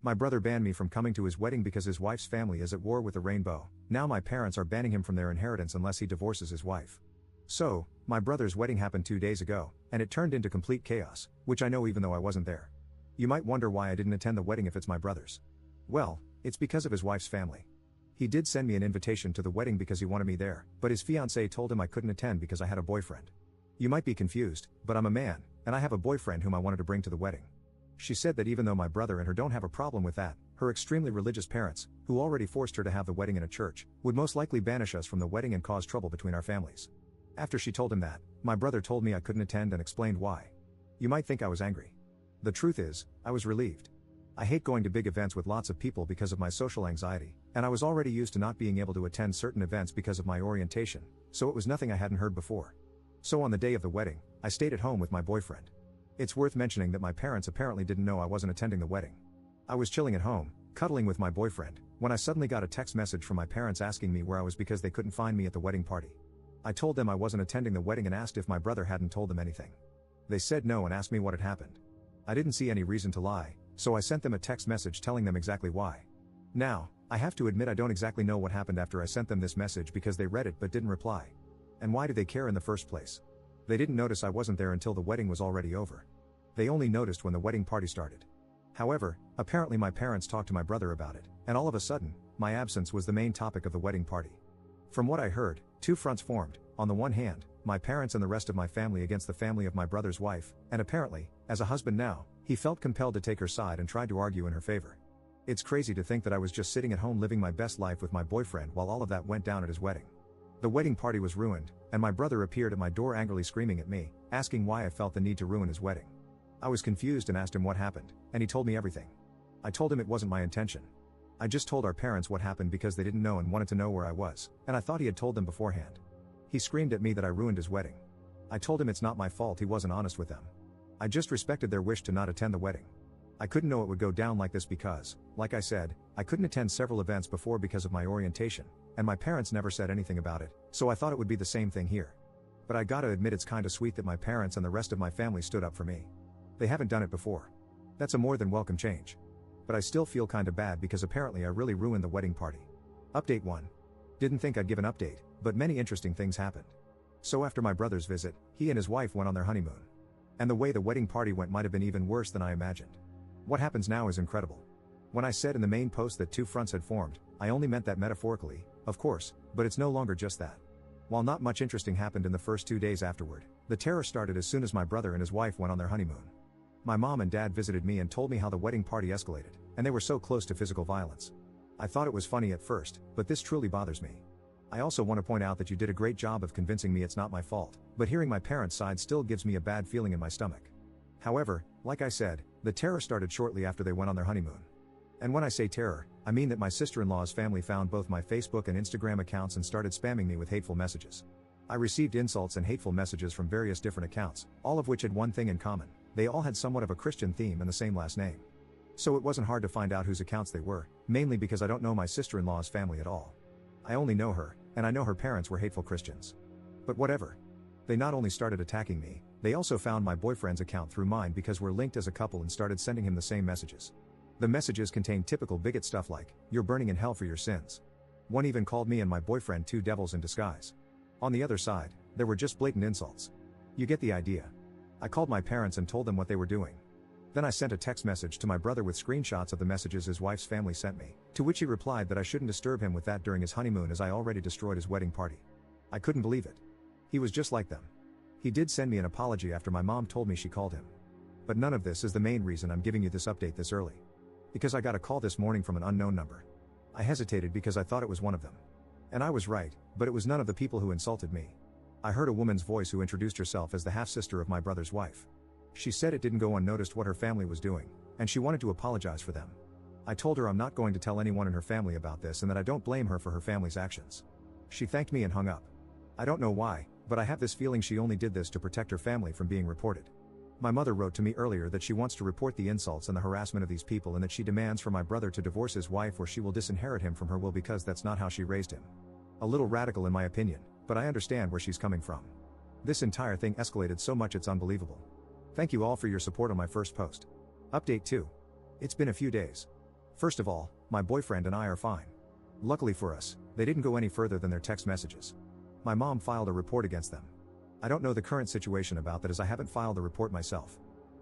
My brother banned me from coming to his wedding because his wife's family is at war with the rainbow. Now my parents are banning him from their inheritance unless he divorces his wife. So, my brother's wedding happened 2 days ago, and it turned into complete chaos, which I know even though I wasn't there. You might wonder why I didn't attend the wedding if it's my brother's. Well, it's because of his wife's family. He did send me an invitation to the wedding because he wanted me there, but his fiancée told him I couldn't attend because I had a boyfriend. You might be confused, but I'm a man, and I have a boyfriend whom I wanted to bring to the wedding. She said that even though my brother and her don't have a problem with that, her extremely religious parents, who already forced her to have the wedding in a church, would most likely banish us from the wedding and cause trouble between our families. After she told him that, my brother told me I couldn't attend and explained why. You might think I was angry. The truth is, I was relieved. I hate going to big events with lots of people because of my social anxiety, and I was already used to not being able to attend certain events because of my orientation, so it was nothing I hadn't heard before. So on the day of the wedding, I stayed at home with my boyfriend. It's worth mentioning that my parents apparently didn't know I wasn't attending the wedding. I was chilling at home, cuddling with my boyfriend, when I suddenly got a text message from my parents asking me where I was because they couldn't find me at the wedding party. I told them I wasn't attending the wedding and asked if my brother hadn't told them anything. They said no and asked me what had happened. I didn't see any reason to lie, so I sent them a text message telling them exactly why. Now, I have to admit I don't exactly know what happened after I sent them this message because they read it but didn't reply. And why did they care in the first place? They didn't notice I wasn't there until the wedding was already over. They only noticed when the wedding party started. However, apparently my parents talked to my brother about it, and all of a sudden, my absence was the main topic of the wedding party. From what I heard, two fronts formed. On the one hand, my parents and the rest of my family against the family of my brother's wife, and apparently, as a husband now, he felt compelled to take her side and tried to argue in her favor. It's crazy to think that I was just sitting at home living my best life with my boyfriend while all of that went down at his wedding. The wedding party was ruined, and my brother appeared at my door angrily screaming at me, asking why I felt the need to ruin his wedding. I was confused and asked him what happened, and he told me everything. I told him it wasn't my intention. I just told our parents what happened because they didn't know and wanted to know where I was, and I thought he had told them beforehand. He screamed at me that I ruined his wedding. I told him it's not my fault he wasn't honest with them. I just respected their wish to not attend the wedding. I couldn't know it would go down like this because, like I said, I couldn't attend several events before because of my orientation, and my parents never said anything about it, so I thought it would be the same thing here. But I gotta admit it's kinda sweet that my parents and the rest of my family stood up for me. They haven't done it before. That's a more than welcome change. But I still feel kinda bad because apparently I really ruined the wedding party. Update 1. Didn't think I'd give an update, but many interesting things happened. So after my brother's visit, he and his wife went on their honeymoon. And the way the wedding party went might have been even worse than I imagined. What happens now is incredible. When I said in the main post that two fronts had formed, I only meant that metaphorically, of course, but it's no longer just that. While not much interesting happened in the first 2 days afterward, the terror started as soon as my brother and his wife went on their honeymoon. My mom and dad visited me and told me how the wedding party escalated, and they were so close to physical violence. I thought it was funny at first, but this truly bothers me. I also want to point out that you did a great job of convincing me it's not my fault, but hearing my parents' side still gives me a bad feeling in my stomach. However, like I said, the terror started shortly after they went on their honeymoon. And when I say terror, I mean that my sister-in-law's family found both my Facebook and Instagram accounts and started spamming me with hateful messages. I received insults and hateful messages from various different accounts, all of which had one thing in common: they all had somewhat of a Christian theme and the same last name. So it wasn't hard to find out whose accounts they were, mainly because I don't know my sister-in-law's family at all. I only know her, and I know her parents were hateful Christians. But whatever. They not only started attacking me, they also found my boyfriend's account through mine because we're linked as a couple and started sending him the same messages. The messages contained typical bigot stuff like, "You're burning in hell for your sins." One even called me and my boyfriend two devils in disguise. On the other side, there were just blatant insults. You get the idea. I called my parents and told them what they were doing. Then I sent a text message to my brother with screenshots of the messages his wife's family sent me, to which he replied that I shouldn't disturb him with that during his honeymoon as I already destroyed his wedding party. I couldn't believe it. He was just like them. He did send me an apology after my mom told me she called him. But none of this is the main reason I'm giving you this update this early. Because I got a call this morning from an unknown number. I hesitated because I thought it was one of them. And I was right, but it was none of the people who insulted me. I heard a woman's voice who introduced herself as the half-sister of my brother's wife. She said it didn't go unnoticed what her family was doing, and she wanted to apologize for them. I told her I'm not going to tell anyone in her family about this and that I don't blame her for her family's actions. She thanked me and hung up. I don't know why, but I have this feeling she only did this to protect her family from being reported. My mother wrote to me earlier that she wants to report the insults and the harassment of these people and that she demands for my brother to divorce his wife or she will disinherit him from her will because that's not how she raised him. A little radical in my opinion, but I understand where she's coming from. This entire thing escalated so much it's unbelievable. Thank you all for your support on my first post. Update 2. It's been a few days. First of all, my boyfriend and I are fine. Luckily for us, they didn't go any further than their text messages. My mom filed a report against them. I don't know the current situation about that as I haven't filed the report myself.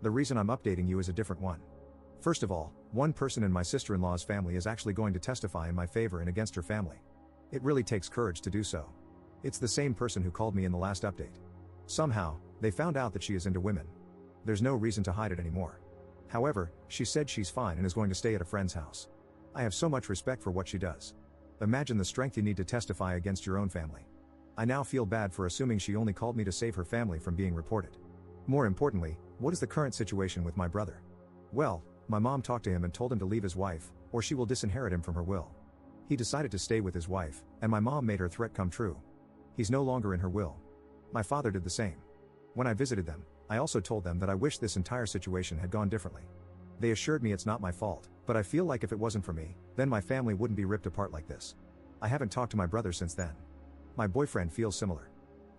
The reason I'm updating you is a different one. First of all, one person in my sister-in-law's family is actually going to testify in my favor and against her family. It really takes courage to do so. It's the same person who called me in the last update. Somehow, they found out that she is into women. There's no reason to hide it anymore. However, she said she's fine and is going to stay at a friend's house. I have so much respect for what she does. Imagine the strength you need to testify against your own family. I now feel bad for assuming she only called me to save her family from being reported. More importantly, what is the current situation with my brother? Well, my mom talked to him and told him to leave his wife, or she will disinherit him from her will. He decided to stay with his wife, and my mom made her threat come true. He's no longer in her will. My father did the same. When I visited them, I also told them that I wish this entire situation had gone differently. They assured me it's not my fault, but I feel like if it wasn't for me, then my family wouldn't be ripped apart like this. I haven't talked to my brother since then. My boyfriend feels similar.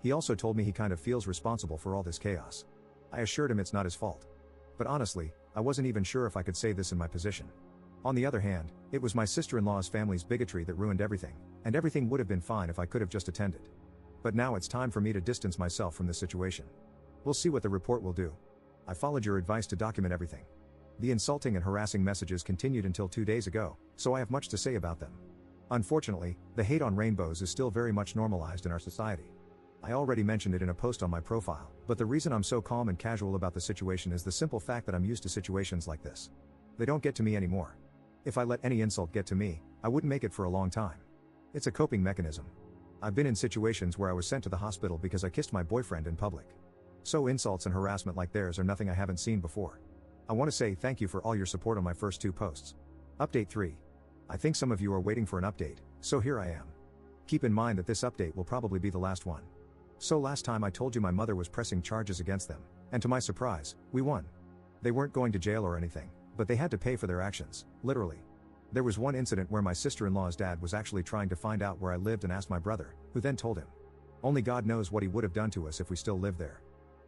He also told me he kind of feels responsible for all this chaos. I assured him it's not his fault. But honestly, I wasn't even sure if I could say this in my position. On the other hand, it was my sister-in-law's family's bigotry that ruined everything, and everything would have been fine if I could have just attended. But now it's time for me to distance myself from this situation. We'll see what the report will do. I followed your advice to document everything. The insulting and harassing messages continued until 2 days ago, so I have much to say about them. Unfortunately, the hate on rainbows is still very much normalized in our society. I already mentioned it in a post on my profile, but the reason I'm so calm and casual about the situation is the simple fact that I'm used to situations like this. They don't get to me anymore. If I let any insult get to me, I wouldn't make it for a long time. It's a coping mechanism. I've been in situations where I was sent to the hospital because I kissed my boyfriend in public. So insults and harassment like theirs are nothing I haven't seen before. I want to say thank you for all your support on my first 2 posts. Update 3. I think some of you are waiting for an update, so here I am. Keep in mind that this update will probably be the last one. So last time I told you my mother was pressing charges against them, and to my surprise, we won. They weren't going to jail or anything, but they had to pay for their actions, literally. There was one incident where my sister-in-law's dad was actually trying to find out where I lived and asked my brother, who then told him. Only God knows what he would have done to us if we still lived there.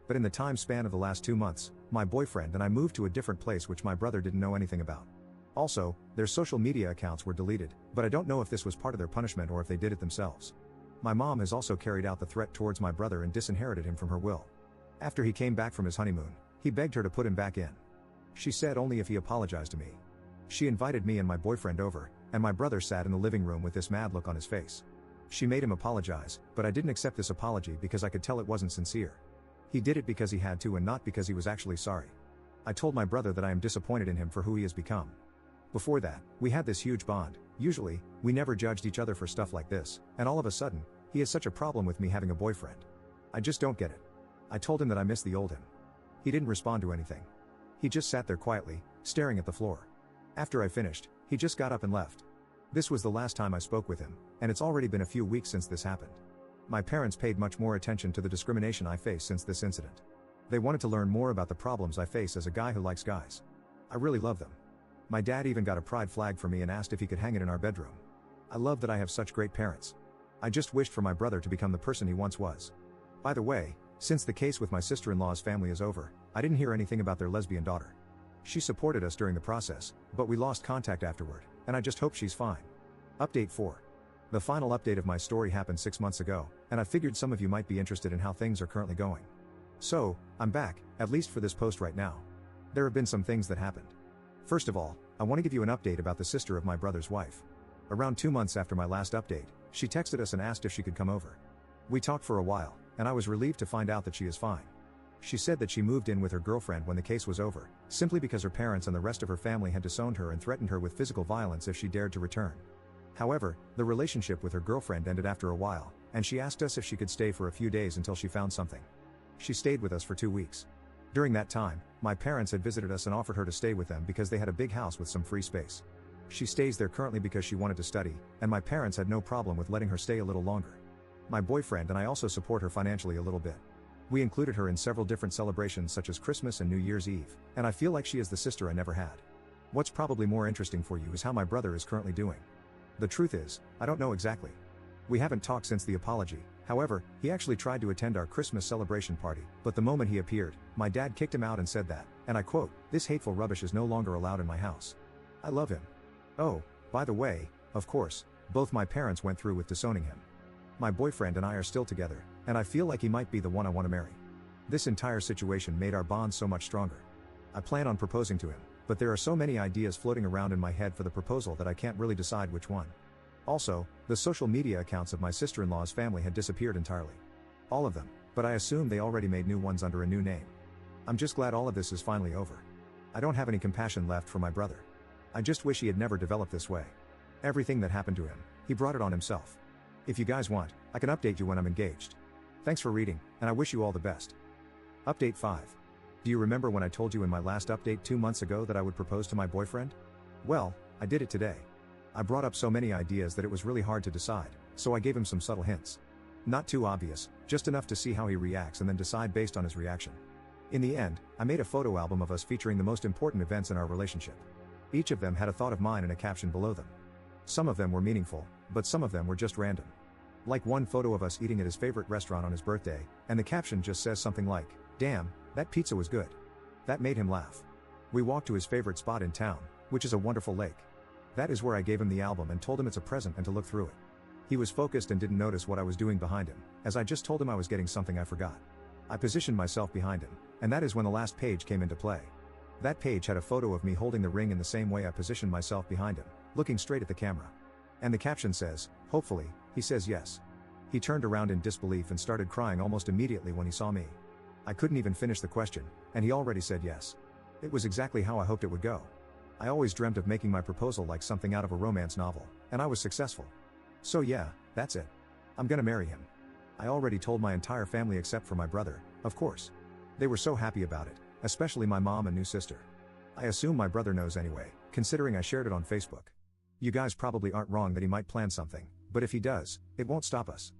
But in the time span of the last 2 months, my boyfriend and I moved to a different place which my brother didn't know anything about. Also, their social media accounts were deleted, but I don't know if this was part of their punishment or if they did it themselves. My mom has also carried out the threat towards my brother and disinherited him from her will. After he came back from his honeymoon, he begged her to put him back in. She said only if he apologized to me. She invited me and my boyfriend over, and my brother sat in the living room with this mad look on his face. She made him apologize, but I didn't accept this apology because I could tell it wasn't sincere. He did it because he had to and not because he was actually sorry. I told my brother that I am disappointed in him for who he has become. Before that, we had this huge bond. Usually, we never judged each other for stuff like this, and all of a sudden, he has such a problem with me having a boyfriend. I just don't get it. I told him that I miss the old him. He didn't respond to anything. He just sat there quietly, staring at the floor. After I finished, he just got up and left. This was the last time I spoke with him, and it's already been a few weeks since this happened. My parents paid much more attention to the discrimination I face since this incident. They wanted to learn more about the problems I face as a guy who likes guys. I really love them. My dad even got a pride flag for me and asked if he could hang it in our bedroom. I love that I have such great parents. I just wished for my brother to become the person he once was. By the way, since the case with my sister-in-law's family is over, I didn't hear anything about their lesbian daughter. She supported us during the process, but we lost contact afterward, and I just hope she's fine. Update 4. The final update of my story happened 6 months ago, and I figured some of you might be interested in how things are currently going. So, I'm back, at least for this post right now. There have been some things that happened. First of all, I want to give you an update about the sister of my brother's wife. Around 2 months after my last update, she texted us and asked if she could come over. We talked for a while, and I was relieved to find out that she is fine. She said that she moved in with her girlfriend when the case was over, simply because her parents and the rest of her family had disowned her and threatened her with physical violence if she dared to return. However, the relationship with her girlfriend ended after a while, and she asked us if she could stay for a few days until she found something. She stayed with us for 2 weeks. During that time, my parents had visited us and offered her to stay with them because they had a big house with some free space. She stays there currently because she wanted to study, and my parents had no problem with letting her stay a little longer. My boyfriend and I also support her financially a little bit. We included her in several different celebrations such as Christmas and New Year's Eve, and I feel like she is the sister I never had. What's probably more interesting for you is how my brother is currently doing. The truth is, I don't know exactly. We haven't talked since the apology. However, he actually tried to attend our Christmas celebration party, but the moment he appeared, my dad kicked him out and said that, and I quote, "This hateful rubbish is no longer allowed in my house." I love him. Oh, by the way, of course, both my parents went through with disowning him. My boyfriend and I are still together, and I feel like he might be the one I want to marry. This entire situation made our bond so much stronger. I plan on proposing to him, but there are so many ideas floating around in my head for the proposal that I can't really decide which one. Also, the social media accounts of my sister-in-law's family had disappeared entirely. All of them, but I assume they already made new ones under a new name. I'm just glad all of this is finally over. I don't have any compassion left for my brother. I just wish he had never developed this way. Everything that happened to him, he brought it on himself. If you guys want, I can update you when I'm engaged. Thanks for reading, and I wish you all the best. Update 5. Do you remember when I told you in my last update 2 months ago that I would propose to my boyfriend? Well, I did it today. I brought up so many ideas that it was really hard to decide, so I gave him some subtle hints. Not too obvious, just enough to see how he reacts and then decide based on his reaction. In the end, I made a photo album of us featuring the most important events in our relationship. Each of them had a thought of mine and a caption below them. Some of them were meaningful, but some of them were just random. Like one photo of us eating at his favorite restaurant on his birthday, and the caption just says something like, "Damn, that pizza was good." That made him laugh. We walked to his favorite spot in town, which is a wonderful lake. That is where I gave him the album and told him it's a present and to look through it. He was focused and didn't notice what I was doing behind him, as I just told him I was getting something I forgot. I positioned myself behind him, and that is when the last page came into play. That page had a photo of me holding the ring in the same way I positioned myself behind him, looking straight at the camera. And the caption says, "Hopefully, he says yes." He turned around in disbelief and started crying almost immediately when he saw me. I couldn't even finish the question, and he already said yes. It was exactly how I hoped it would go. I always dreamt of making my proposal like something out of a romance novel, and I was successful. So yeah, that's it. I'm gonna marry him. I already told my entire family except for my brother, of course. They were so happy about it, especially my mom and new sister. I assume my brother knows anyway, considering I shared it on Facebook. You guys probably aren't wrong that he might plan something, but if he does, it won't stop us.